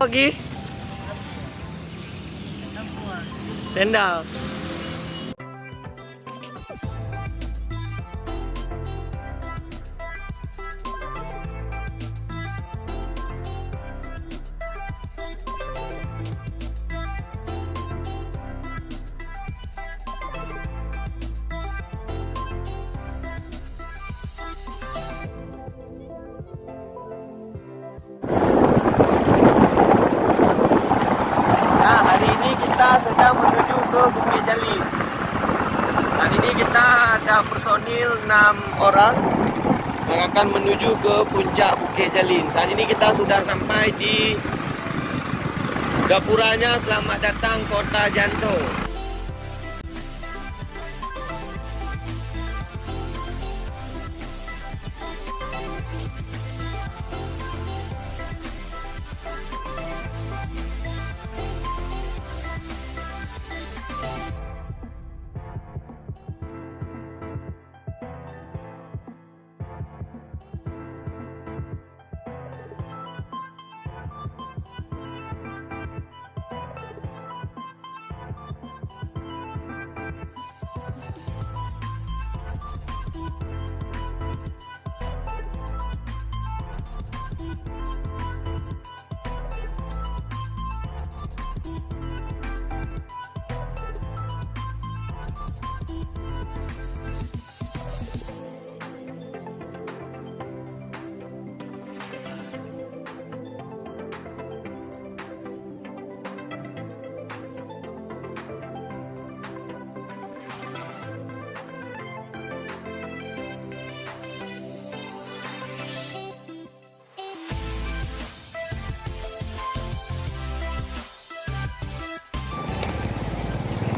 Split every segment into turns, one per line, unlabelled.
Lagi tenda. Nah, hari ini kita sedang menuju ke Bukit Jalil. Saat ini kita ada personil 6 orang yang akan menuju ke puncak Bukit Jalil. Saat ini kita sudah sampai di gapuranya Selamat Datang Kota Janto.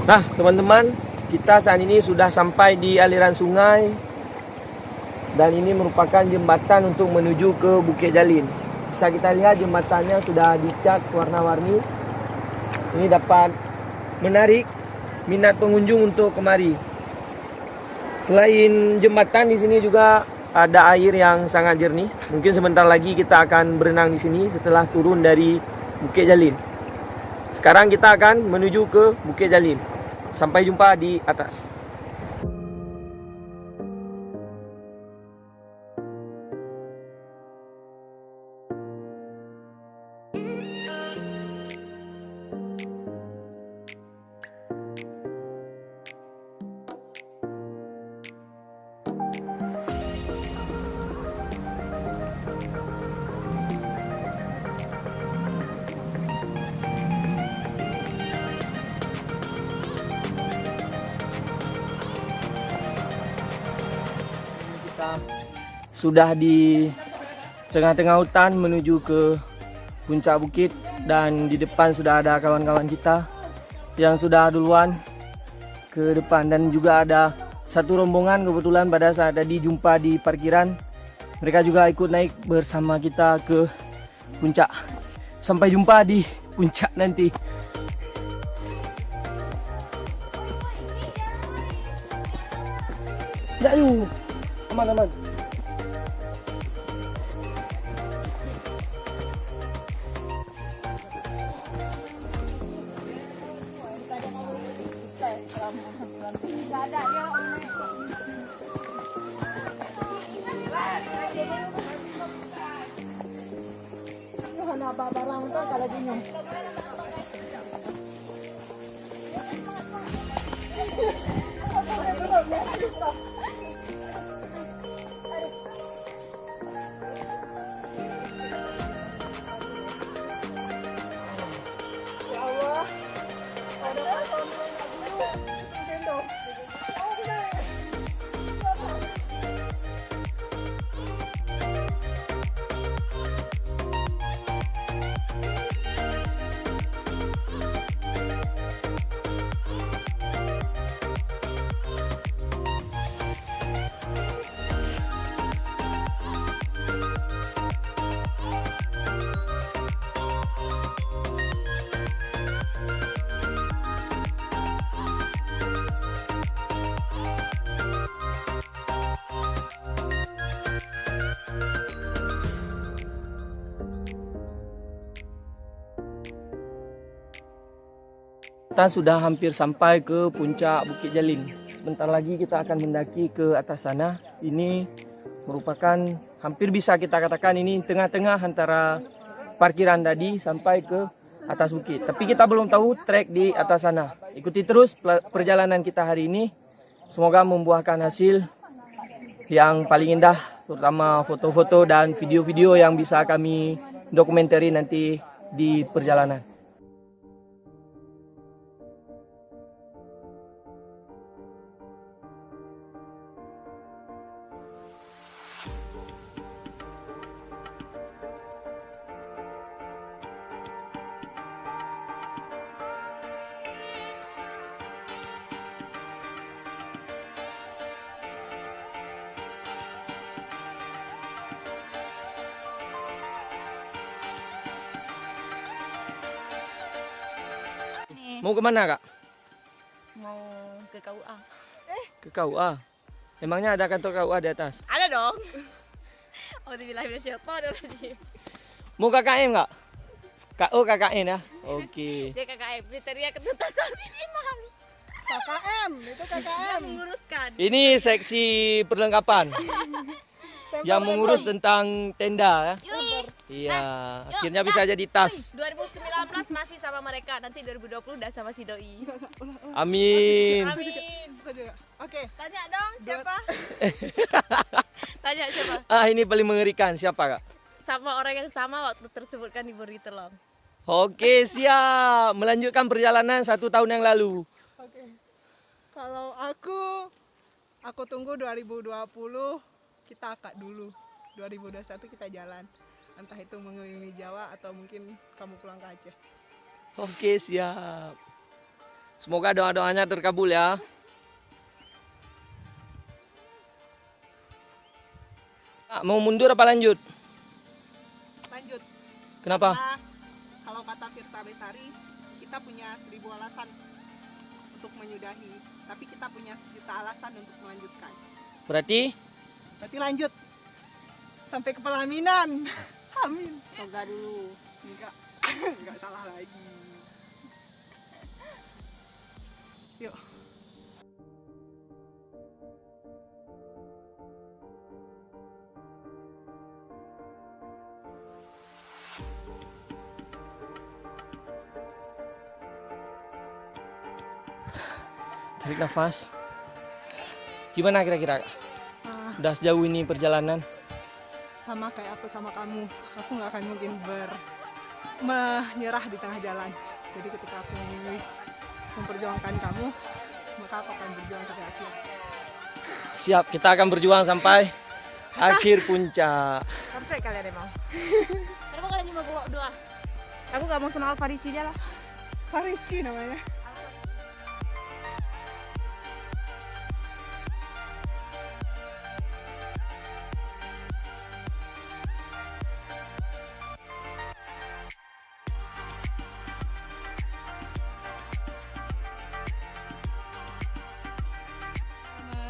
Nah, teman-teman, kita saat ini sudah sampai di aliran sungai dan ini merupakan jembatan untuk menuju ke Bukit Jalil. Bisa kita lihat jembatannya sudah dicat warna-warni. Ini dapat menarik minat pengunjung untuk kemari. Selain jembatan, di sini juga ada air yang sangat jernih. Mungkin sebentar lagi kita akan berenang di sini setelah turun dari Bukit Jalil. Sekarang kita akan menuju ke Bukit Jalil. Sampai jumpa di atas. Sudah di tengah-tengah hutan menuju ke puncak bukit dan di depan sudah ada kawan-kawan kita yang sudah duluan ke depan dan juga ada satu rombongan kebetulan pada saat tadi jumpa di parkiran. Mereka juga ikut naik bersama kita ke puncak. Sampai jumpa di puncak nanti. Ayo, aman-aman.
Barang tu kalau bingung. Ya Allah. Ada apa dulu?
Kita sudah hampir sampai ke puncak Bukit Jalin. Sebentar lagi kita akan mendaki ke atas sana. Ini merupakan hampir bisa kita katakan ini tengah-tengah antara parkiran tadi sampai ke atas bukit. Tapi kita belum tahu trek di atas sana. Ikuti terus perjalanan kita hari ini. Semoga membuahkan hasil yang paling indah, terutama foto-foto dan video-video yang bisa kami dokumentari nanti di perjalanan. Mau kemana kak?
Mau ke KUA.
Ke KUA. Emangnya ada kantor KUA di atas?
Ada dong. Oh, dibilang syaitan rajim.
Mau KKM kak? Oh KKN ya? Oke.
Dia KKM, kriteria ketuntasan minimal.
KKM, itu
Dia
KKM.
menguruskan.
Ini seksi perlengkapan yang mengurus tentang tenda ya. Iya, akhirnya bisa jadi tas.
2019 masih sama mereka, nanti 2020 udah sama si doi.
Amin.
Amin.
Oke.
Tanya dong siapa? Tanya siapa?
Ah, ini paling mengerikan. Siapa kak?
Sama orang yang sama waktu tersebut kan diberi telur.
Oke, siap. Melanjutkan perjalanan 1 tahun yang lalu.
Oke. Kalau aku tunggu 2020 kita akad dulu. 2021 kita jalan. Entah itu mengelilingi Jawa atau mungkin kamu pulang ke Aceh.
Oke, siap. Semoga doa-doanya terkabul ya. Kak, mau mundur apa lanjut?
Lanjut.
Kenapa?
Karena kalau kata Firsa Besari, kita punya 1000 alasan untuk menyudahi, tapi kita punya 1.000.000 alasan untuk melanjutkan.
Berarti
Berarti lanjut sampai ke pelaminan. Amin.
Yoga dulu.
Enggak salah lagi. Yuk.
tarik nafas. Gimana kira-kira kak? Udah sejauh ini perjalanan?
Sama kayak aku sama kamu, aku nggak akan mungkin menyerah di tengah jalan. Jadi ketika aku memilih memperjuangkan kamu, maka aku akan berjuang sampai akhir.
Siap, kita akan berjuang sampai akhir puncak.
Sampai kalian emang. Kenapa kalian cuma bawa doa? Aku gak mau kenal Farisi dia lah.
Fariski namanya.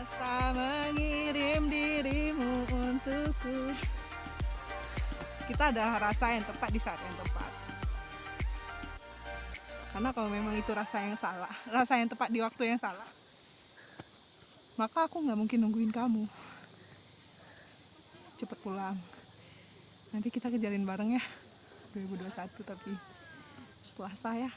Semesta mengirim dirimu untukku. Kita ada rasa yang tepat di saat yang tepat. Karena kalau memang itu rasa yang salah, rasa yang tepat di waktu yang salah, maka aku nggak mungkin nungguin kamu. Cepet pulang. Nanti kita kejalin bareng ya 2021, tapi setelah saya.